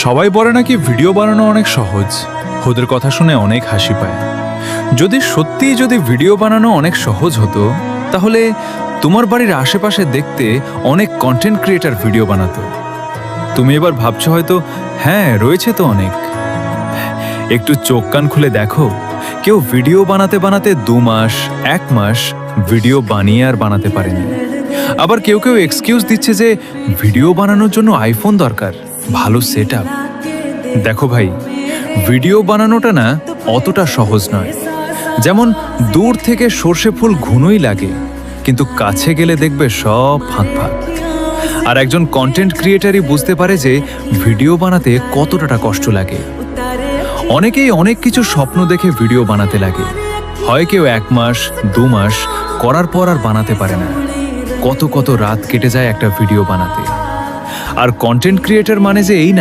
সবাই বলে নাকি ভিডিও বানানো অনেক সহজ, ওদের কথা শুনে অনেক হাসি পায়। যদি ভিডিও বানানো অনেক সহজ হতো, তাহলে তোমার বাড়ির আশেপাশে দেখতে অনেক কন্টেন্ট ক্রিয়েটর ভিডিও বানাতো। তুমি এবার ভাবছো হয়তো, হ্যাঁ রয়েছে তো অনেক। একটু চোখ কান খুলে দেখো, কেউ ভিডিও বানাতে বানাতে 2 মাস 1 মাস ভিডিও বানিয়ে আর বানাতে পারেনি। আবার কেউ এক্সকিউজ দিচ্ছে যে ভিডিও বানানোর জন্য আইফোন দরকার, ভালো সেটআপ। দেখো ভাই, ভিডিও বানানোটা না অতটা সহজ নয়। যেমন দূর থেকে সর্ষে ফুল ঘুনোই লাগে, কিন্তু কাছে গেলে দেখবে সব ফাঁক ফাঁক। আর একজন কন্টেন্ট ক্রিয়েটারই বুঝতে পারে যে ভিডিও বানাতে কতটা কষ্ট লাগে। অনেকেই অনেক কিছু স্বপ্ন দেখে ভিডিও বানাতে লাগে, হয় কেউ 1 মাস 2 মাস করার পর আর বানাতে পারে না। কত রাত কেটে যায় একটা ভিডিও বানাতে। আর কন্টেন্ট ক্রিয়েটর মানে যে এই না